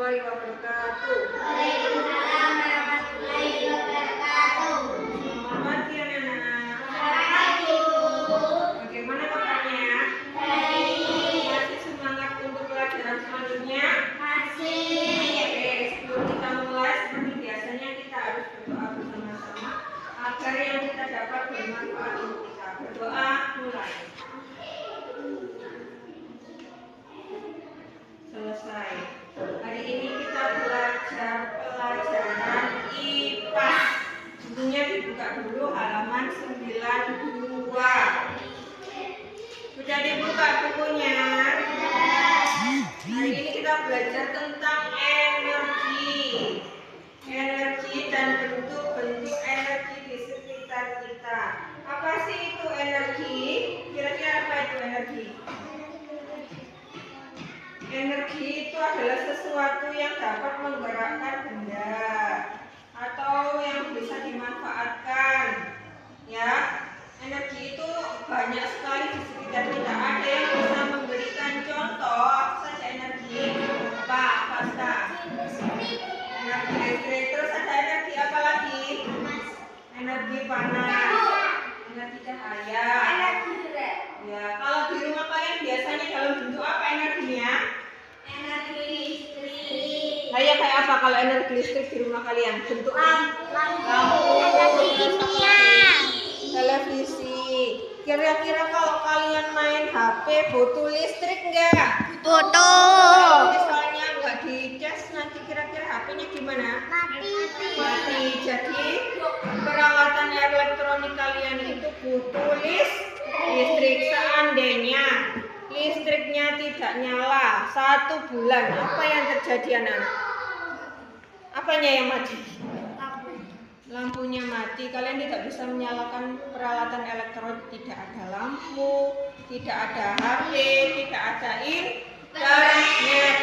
warahmatullahi wabarakatuh. Waalaikumsalam warahmatullahi wabarakatuh. Selamat pagi anak-anak. Selamat pagi, Bu. Bagaimana kabarnya? Baik. Masih semangat untuk pelajaran selanjutnya? Masih. Oke, sebelum kita mulai seperti biasanya kita harus berdoa bersama-sama agar yang kita dapat bermanfaat untuk kita. Berdoa mulai. Selesai. Hari ini kita belajar pelajaran IPA. Bukunya dibuka dulu halaman 92. Sudah dibuka bukunya? Hari ini kita belajar tentang energi. Energi dan bentuk-bentuk energi di sekitar kita. Apa sih itu energi? Kira-kira apa itu energi? Energi itu adalah sesuatu yang dapat menggerakkan benda atau yang bisa dimanfaatkan. Ya, energi itu banyak sekali di sekitar kita. Ada yang bisa memberikan contoh apa saja energi? Apa? Energi listrik. Terus ada energi apa lagi? Energi panas. Energi cahaya. Ya, kalau di rumah kalian biasanya dalam bentuk apa energinya? Energi listrik. Kayak apa kalau energi listrik di rumah kalian? Bentuk lampu, Energi kimia. televisi. Kira-kira kalau kalian main HP butuh listrik enggak? Butuh. Misalnya enggak dicas, nanti kira-kira HP-nya gimana? Mati. Jadi peralatan elektronik kalian itu butuh listrik. Seandainya listriknya tidak nyala 1 bulan, apa yang terjadi anak-anak? Apanya yang mati? Lampunya mati. Kalian tidak bisa menyalakan peralatan elektronik. Tidak ada lampu, tidak ada HP, tidak ada internet.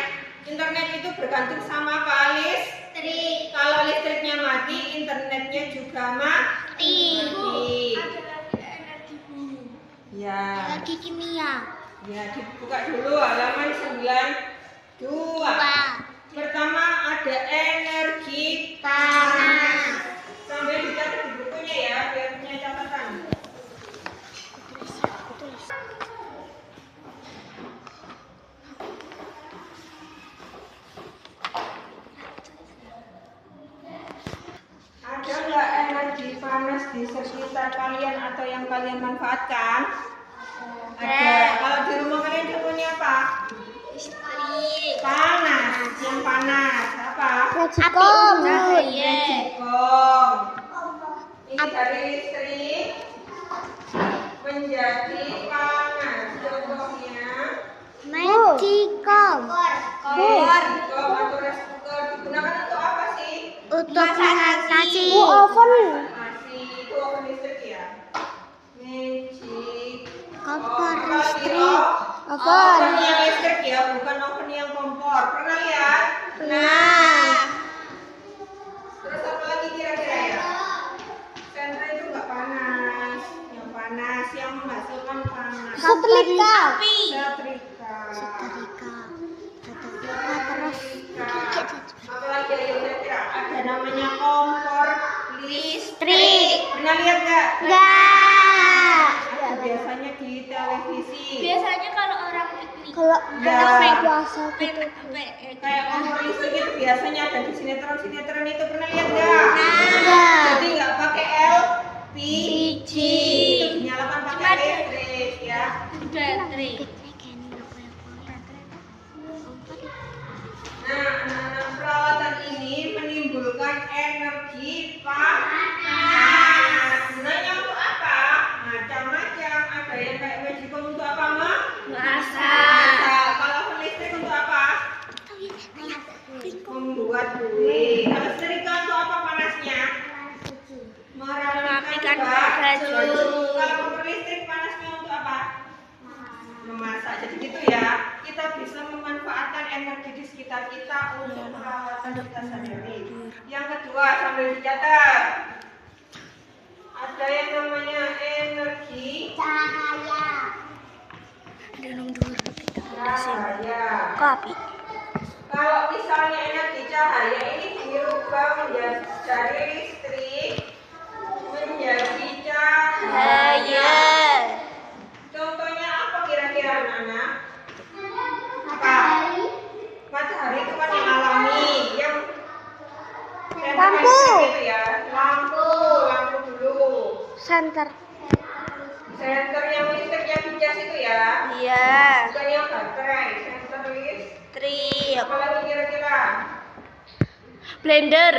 Internet itu bergantung sama apa? Listrik. Kalau listriknya mati, internetnya juga mati. Ya. Energi kimia. Ya, dibuka dulu halaman 92. Pertama ada energi panas. Sambil dicatat di bukunya ya, biar punya catatan. Ada nggak energi panas di sekitar kalian atau yang kalian manfaatkan? Ada. Kalau di rumah kalian contohnya apa? Listrik. Panas. Yang panas apa? Magicom. Magicom. Ini dari listrik menjadi panas. Contohnya Magicom. Magicom atau rice cooker digunakan untuk apa sih? Untuk masak nasi. Nasi itu oven listrik ya. Kompor listrik. Oven yang listrik ya, bukan oven yang kompor. Pernah lihat? Nah. Terus apa lagi kira-kira ya? Sentra itu nggak panas. Yang panas, yang menghasilkan panas. Setrika. Setrika. Terus Apa lagi ya kira-kira? Ada namanya kompor listrik. Pernah lihat nggak? Enggak. Ada biasanya di televisi. Biasanya kalau orang piknik. Ya. puasa gitu. Kayak kompor listrik itu biasanya ada di sinetron itu, pernah lihat nggak? Nah. Jadi nggak pakai LPG, itu dinyalakan pakai listrik ya. Baterai. Nah, anak-anak, peralatan ini menimbulkan energi panas. Gunanya untuk apa? Macam-macam. Ada yang kayak magicom untuk apa, Ma? Masak. Kalau listrik untuk apa? Membuat kue. Kalau setrika untuk apa panasnya? Merapikan baju. Kalau kompor listrik panasnya untuk apa? Memasak. Jadi gitu ya. Kita bisa memanfaatkan energi di sekitar kita untuk perawatan kita sendiri. Yang kedua, sambil dicatat. Ada yang namanya energi cahaya. Ada nomor 2. Cahaya. Kopi. Kalau misalnya energi cahaya ini dirubah dari listrik menjadi cahaya. Contohnya apa kira-kira anak-anak? Apa? Matahari itu kan yang alami, yang Lampu. itu ya. Lampu dulu. Center. Senter yang listrik yang dicas itu ya. Iya. Bukan yang baterai, senter listrik. Trip. Apa lagi kira-kira? Blender.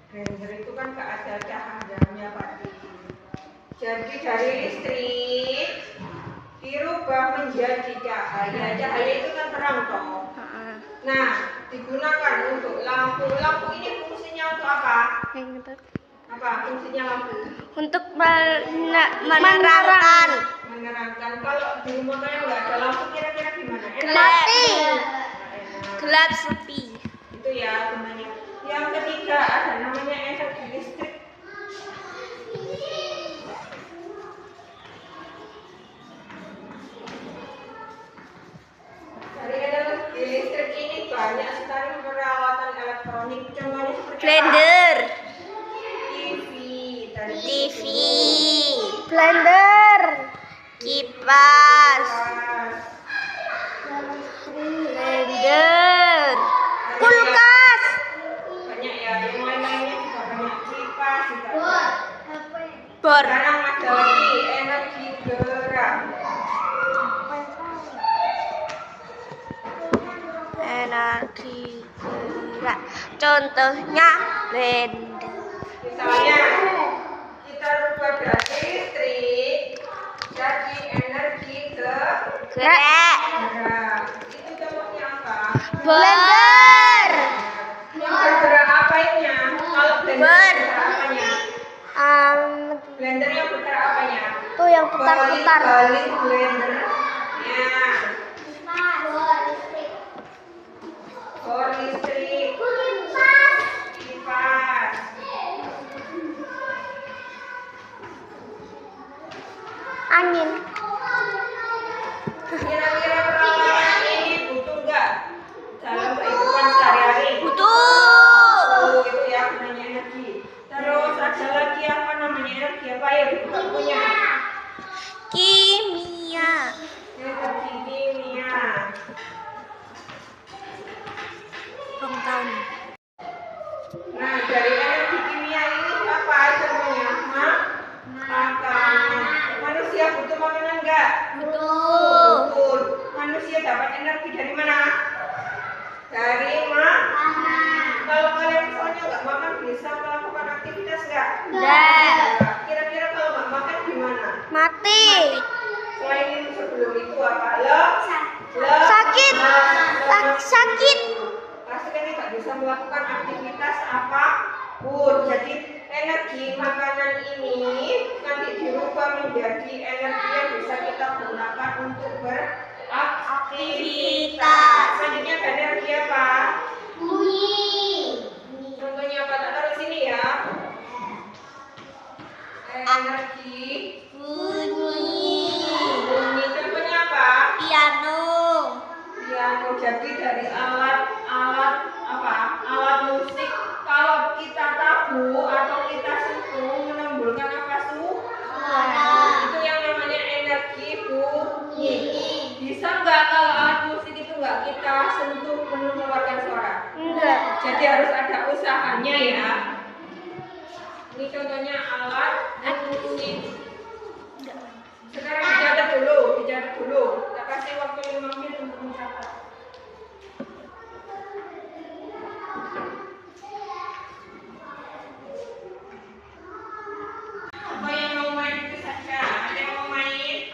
Blender itu kan gak ada cahayanya pasti. Jadi dari listrik dirubah menjadi cahaya. Cahaya itu kan terang toh. Nah, digunakan untuk lampu. Lampu ini fungsinya untuk apa? Apa fungsinya lampu? Untuk menerangkan. Menerangkan. Kalau di rumah kalian nggak ada lampu kira-kira gimana? Mati. Enak. Gelap sepi. Itu ya gunanya. Yang ketiga ada namanya energi listrik. Dari energi listrik ini banyak sekali peralatan elektronik. Contohnya seperti Blender. TV, Blender. Kipas. Blender. Kulkas. banyak ya, yang lain-lainnya juga banyak. Kipas juga. Bor. Sekarang ada lagi energi gerak. Energi gerak. Contohnya blender. Misalnya kita rubah dari listrik jadi energi gerak. Gerak. Itu contohnya apa? Blender. Yang bergerak apanya? Kalau blender Ber. bergerak apanya? Blender yang bergerak apanya? Tuh yang putar-putar. Balik blender. Ya. Bor listrik. Kipas. Angin. Kira-kira peralatan ini butuh nggak dalam kehidupan sehari-hari? Butuh. Oh, itu ya gunanya energi. Terus ada lagi apa namanya energi apa ya? Kita punya Kimia. energi kimia. Tahun. Nah, dari energi kimia ini apa contohnya? Makanan. Manusia butuh makanan nggak? Butuh. Betul. Manusia dapat energi dari mana? Dari makanan. Kalau kalian misalnya nggak makan bisa melakukan aktivitas nggak? Nggak. Kira-kira kalau nggak makan gimana? Mati. Selain sebelum itu apa? Sakit. Sakit. Pasti kan nggak bisa melakukan aktivitas apapun. Jadi energi makanan ini nanti dirubah menjadi energi yang bisa kita gunakan untuk beraktivitas. Selanjutnya ada energi apa? Contohnya apa? Tak taruh sini ya. Energi bunyi. Contohnya apa? Piano. Piano. Jadi dari alat apa? Alat musik. Kalau kita tabu atau kita sentuh menimbulkan apa suara? Itu yang namanya energi bunyi. Bisa nggak kalau alat musik itu nggak kita sentuh mengeluarkan suara? Enggak. Jadi harus ada usahanya ya. Ini contohnya alat musik. Sekarang dicatat dulu. Kita kasih waktu 5 menit untuk mencatat. Apa yang mau main itu saja? Ada yang mau main?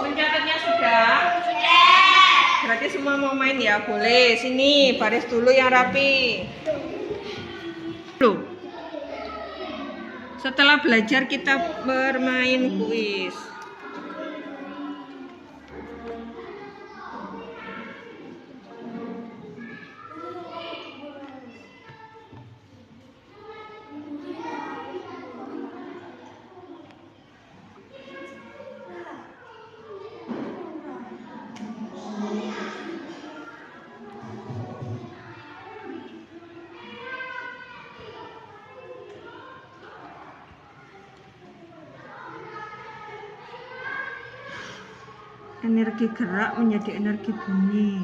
Mencatatnya sudah? Berarti semua mau main ya? Boleh. Sini, baris dulu yang rapi. Dulu. Setelah belajar kita bermain kuis. Energi gerak menjadi energi bunyi.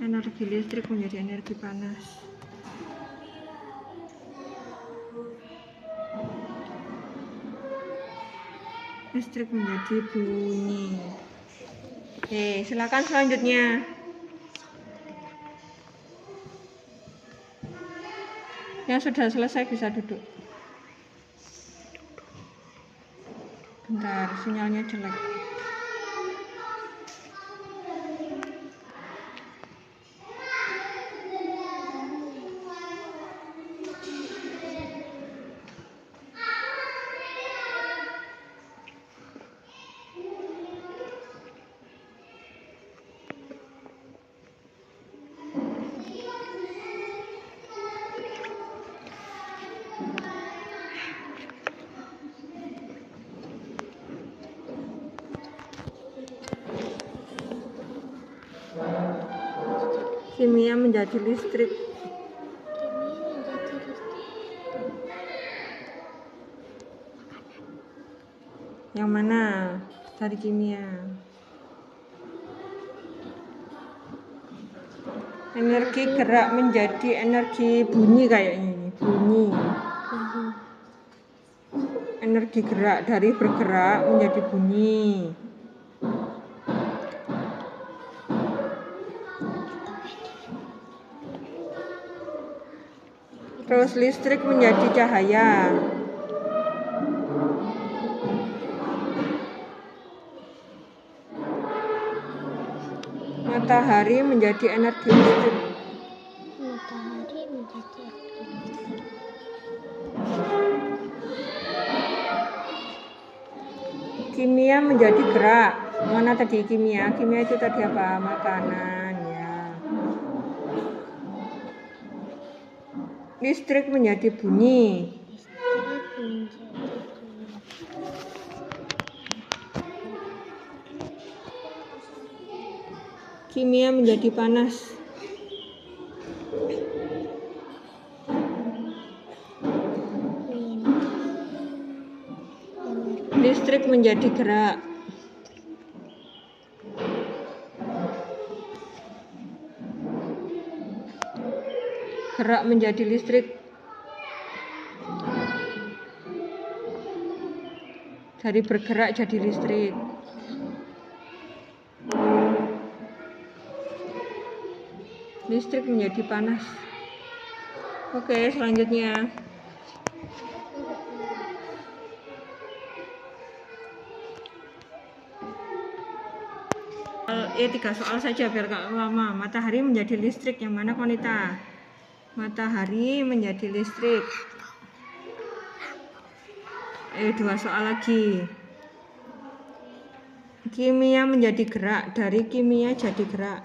Energi listrik menjadi energi panas. Listrik menjadi bunyi. Oke, silakan selanjutnya. Yang sudah selesai bisa duduk. Bentar, sinyalnya jelek. Kimia menjadi listrik. Yang mana dari kimia? Energi gerak menjadi energi bunyi kayaknya ini. Bunyi. Energi gerak dari bergerak menjadi bunyi. Terus listrik menjadi cahaya. Matahari menjadi energi listrik. Matahari menjadi Kimia menjadi gerak. Mana tadi kimia? Kimia itu tadi apa? Makanan ya. Listrik menjadi bunyi. Kimia menjadi panas. Listrik menjadi gerak. Gerak menjadi listrik. Dari bergerak jadi listrik. Listrik menjadi panas. Oke, selanjutnya. Tiga soal saja biar gak lama. Matahari menjadi listrik, yang mana Konita? Matahari menjadi listrik. Dua soal lagi. Kimia menjadi gerak, dari kimia jadi gerak.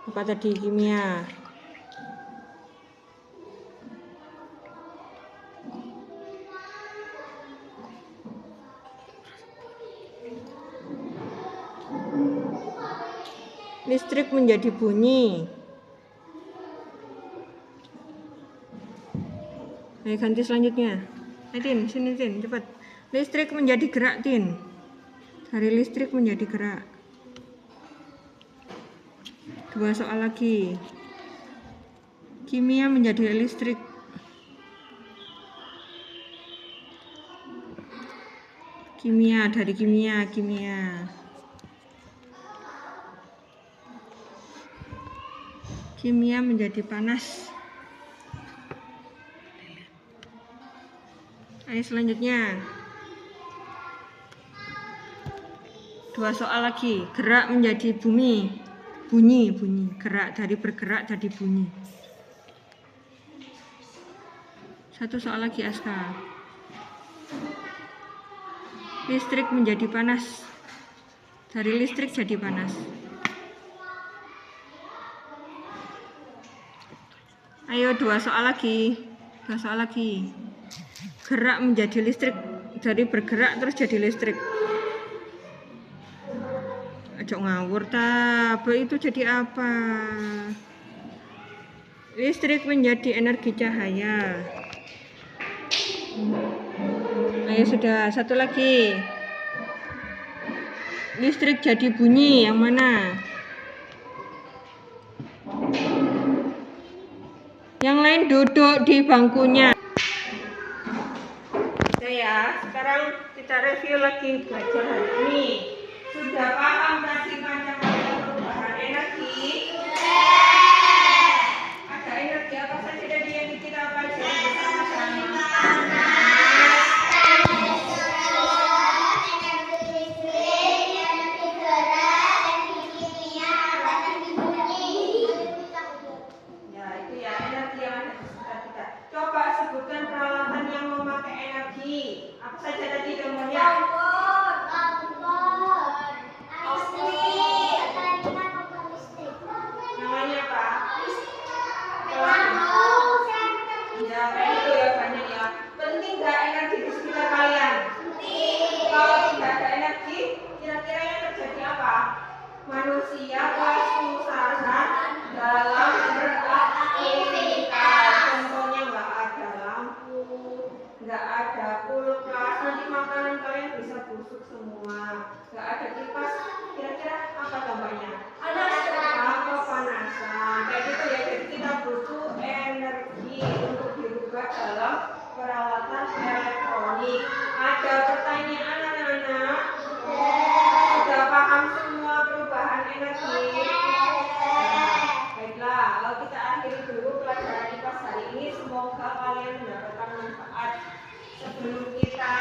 Apa tadi kimia? Listrik menjadi bunyi. Ayo ganti selanjutnya. Tin, sini Tin, cepat. Listrik menjadi gerak, Tin. Dari listrik menjadi gerak. Dua soal lagi. Kimia menjadi listrik. Kimia, dari kimia. Kimia menjadi panas. Ayo selanjutnya. Dua soal lagi. Gerak menjadi bunyi. Bunyi. Gerak, dari bergerak jadi bunyi. Satu soal lagi, Aska. Listrik menjadi panas. Dari listrik jadi panas. Ayo dua soal lagi. Gerak menjadi listrik, dari bergerak terus jadi listrik. Aja ngawur itu jadi apa? Listrik menjadi energi cahaya. Ayo sudah, satu lagi. Listrik jadi bunyi, yang mana? Yang lain duduk di bangkunya. Oke ya, sekarang kita review lagi belajar hari ini. Sudah paham tadi macam-macam perubahan energi? Ada energi apa saja tadi yang kita pelajari bersama-sama? Ya, itu ya energi yang ada di sekitar kita. Coba sebutkan peralatan yang memakai energi. Apa saja tadi contohnya? Namanya apa? Ya, kayak itu ya, banyak ya. Penting nggak energi di sekitar kalian? Kalau tidak ada energi, kira-kira yang terjadi apa? Manusia kesusahan dalam beraktivitas. Contohnya nggak ada lampu, nggak ada kulkas, nanti makanan kalian bisa busuk semua. Nggak ada kipas, kira-kira apa dampaknya? Panasan. Kayak gitu ya. Jadi kita butuh energi untuk dirubah dalam peralatan elektronik. Ada pertanyaan anak-anak? Sudah paham semua perubahan energi? Baiklah, kalau kita akhiri dulu pelajaran IPA hari ini. Semoga kalian mendapatkan manfaat. Sebelum kita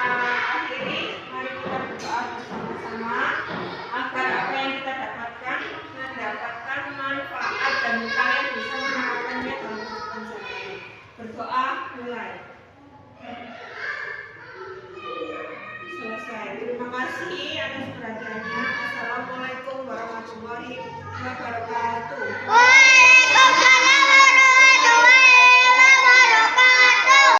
akhiri, mari kita berdoa bersama-sama agar apa yang kita dapatkan mendapatkan manfaat dan kalian bisa menerapkannya dalam kehidupan sehari-hari. Berdoa mulai. Selesai. Terima kasih atas perhatiannya. Assalamualaikum warahmatullahi wabarakatuh.